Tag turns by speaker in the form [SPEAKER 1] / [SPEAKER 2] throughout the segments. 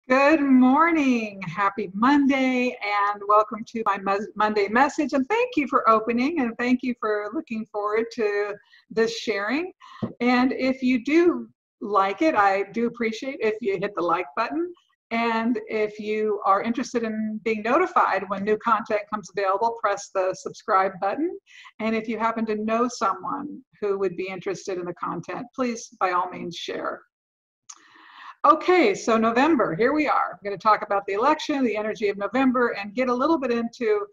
[SPEAKER 1] Good morning. Happy Monday and welcome to my Monday message. And thank you for opening and thank you for looking forward to this sharing. And if you do like it, I do appreciate if you hit the like button. And if you are interested in being notified when new content comes available, press the subscribe button. And if you happen to know someone who would be interested in the content, please by all means share. Okay, so November, here we are. I'm going to talk about the election, the energy of November, and get a little bit into,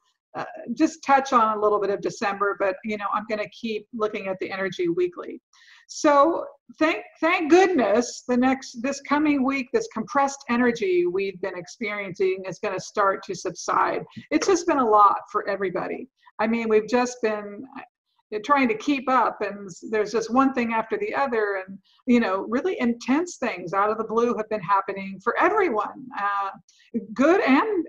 [SPEAKER 1] just touch on a little bit of December, but I'm going to keep looking at the energy weekly. So thank goodness this coming week, this compressed energy we've been experiencing is going to start to subside. It's just been a lot for everybody. I mean, we've just been trying to keep up, and there's just one thing after the other, and really intense things out of the blue have been happening for everyone, good and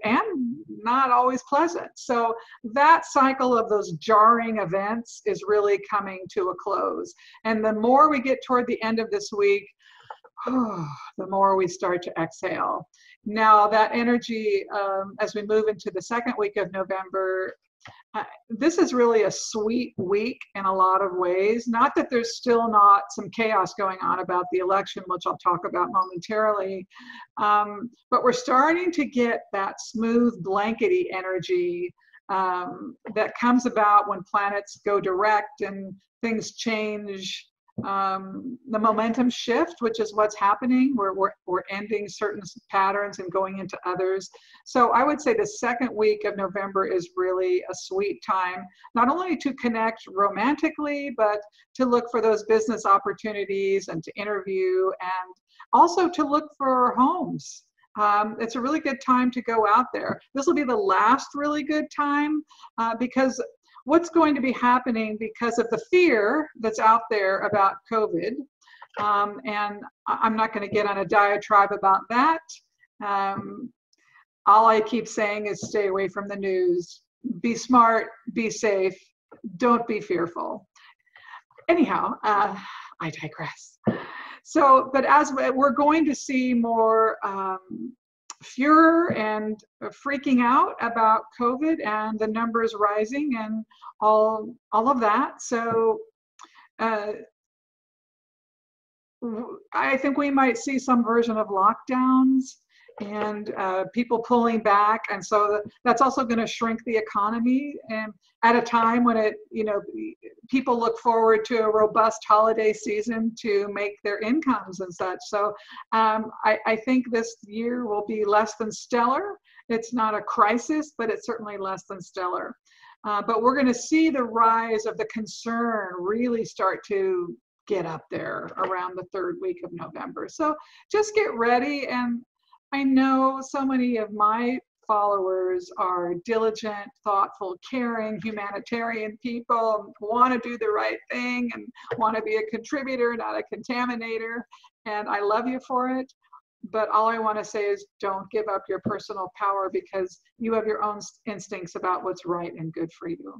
[SPEAKER 1] not always pleasant. So that cycle of those jarring events is really coming to a close, and the more we get toward the end of this week, the more we start to exhale. Now that energy, as we move into the second week of November, this is really a sweet week in a lot of ways. Not that there's still not some chaos going on about the election, which I'll talk about momentarily, but we're starting to get that smooth, blankety energy that comes about when planets go direct and things change. The momentum shift, which is what's happening. We're ending certain patterns and going into others. So I would say the second week of November is really a sweet time, not only to connect romantically, but to look for those business opportunities and to interview, and also to look for homes. It's a really good time to go out there. This will be the last really good time because what's going to be happening because of the fear that's out there about COVID. And I'm not going to get on a diatribe about that. All I keep saying is stay away from the news, be smart, be safe, don't be fearful. Anyhow, I digress. So, but as we're going to see more furor and freaking out about COVID and the numbers rising and all of that. So I think we might see some version of lockdowns and people pulling back, and so that's also going to shrink the economy, and at a time when people look forward to a robust holiday season to make their incomes and such. So I think this year will be less than stellar. It's not a crisis, but it's certainly less than stellar. But we're going to see the rise of the concern really start to get up there around the third week of November. So just get ready. And I know so many of my followers are diligent, thoughtful, caring, humanitarian people, want to do the right thing and want to be a contributor, not a contaminator. And I love you for it. But all I want to say is don't give up your personal power, because you have your own instincts about what's right and good for you.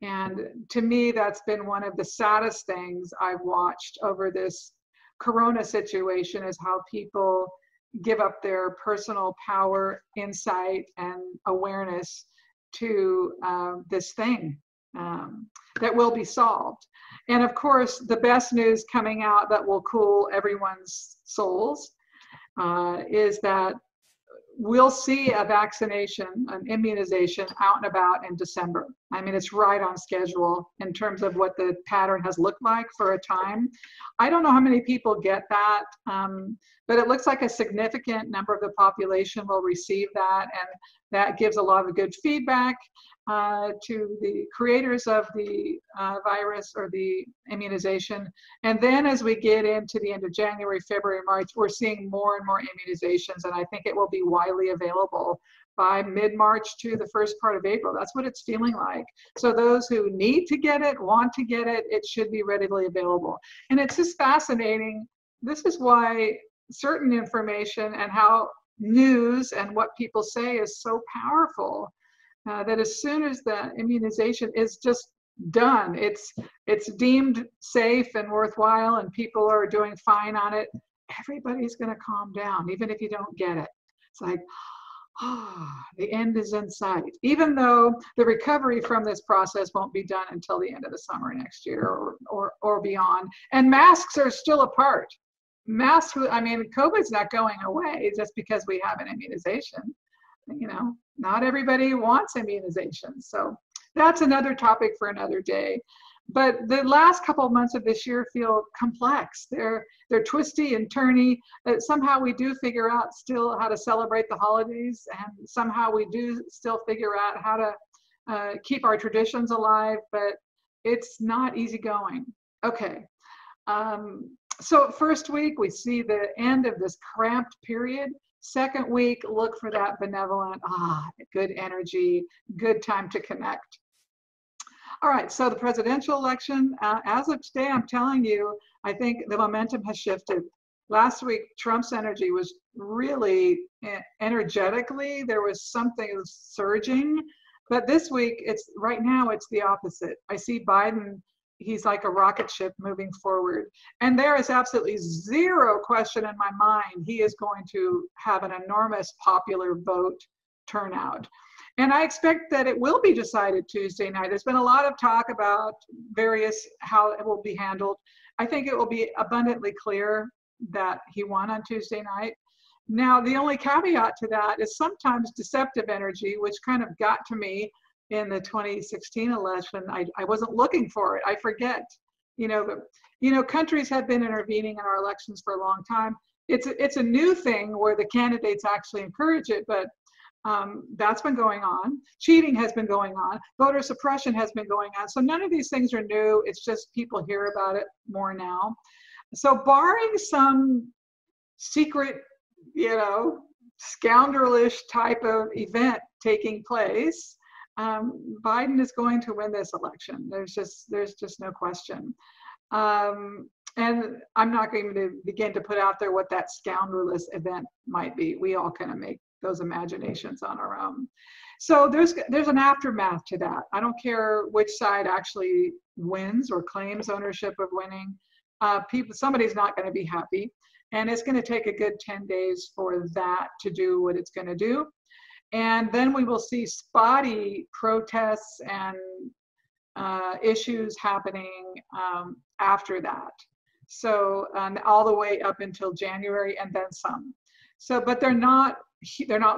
[SPEAKER 1] And to me, that's been one of the saddest things I've watched over this Corona situation, is how people give up their personal power, insight, and awareness to this thing that will be solved. And of course, the best news coming out that will cool everyone's souls is that we'll see a vaccination, an immunization out and about in December. I mean, it's right on schedule in terms of what the pattern has looked like for a time. I don't know how many people get that, but it looks like a significant number of the population will receive that, and that gives a lot of good feedback to the creators of the virus or the immunization. And then as we get into the end of January, February, March, we're seeing more and more immunizations, and I think it will be widely available by mid-March to the first part of April. That's what it's feeling like. So those who need to get it, want to get it, it should be readily available. And it's just fascinating. This is why certain information and how news and what people say is so powerful, that as soon as the immunization is just done, it's deemed safe and worthwhile, and people are doing fine on it, everybody's going to calm down, even if you don't get it. It's like, the end is in sight, even though the recovery from this process won't be done until the end of the summer next year or beyond. And masks are still a part. Masks, I mean, COVID's not going away just because we have an immunization. You know, not everybody wants immunization. So that's another topic for another day. But the last couple of months of this year feel complex. They're twisty and turny. Somehow we do figure out still how to celebrate the holidays, and somehow we do still figure out how to keep our traditions alive, but it's not easy going. Okay. So first week, we see the end of this cramped period. Second week, look for that benevolent, good energy, good time to connect. All right, so the presidential election, as of today, I'm telling you, I think the momentum has shifted. Last week, Trump's energy was really energetically, there was something surging. But this week, right now, it's the opposite. I see Biden, he's like a rocket ship moving forward. And there is absolutely zero question in my mind, he is going to have an enormous popular vote turnout. And I expect that it will be decided Tuesday night. There's been a lot of talk about how it will be handled. I think it will be abundantly clear that he won on Tuesday night. Now, the only caveat to that is sometimes deceptive energy, which kind of got to me in the 2016 election. I wasn't looking for it. I forget. Countries have been intervening in our elections for a long time. It's a new thing where the candidates actually encourage it, but that's been going on. Cheating has been going on. Voter suppression has been going on. So none of these things are new. It's just people hear about it more now. So barring some secret, scoundrelish type of event taking place, Biden is going to win this election. There's just no question. And I'm not going to begin to put out there what that scoundrelous event might be. We all kind of make those imaginations on our own. So there's an aftermath to that. I don't care which side actually wins or claims ownership of winning. Somebody's not going to be happy, and it's going to take a good 10 days for that to do what it's going to do. And then we will see spotty protests and issues happening after that. So all the way up until January and then some. So, but they're not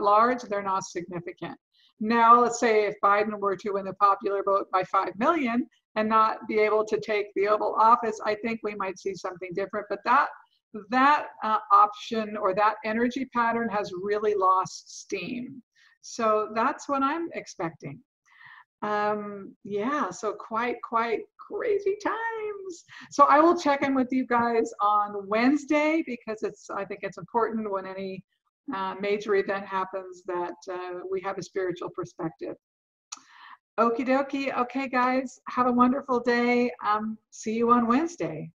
[SPEAKER 1] large, they're not significant. Now, let's say if Biden were to win the popular vote by 5 million and not be able to take the Oval Office, I think we might see something different. But that option or that energy pattern has really lost steam. So that's what I'm expecting. Yeah, so quite crazy times. So I will check in with you guys on Wednesday because I think it's important when any major event happens that we have a spiritual perspective. Okie dokie. Okay, guys, have a wonderful day. See you on Wednesday.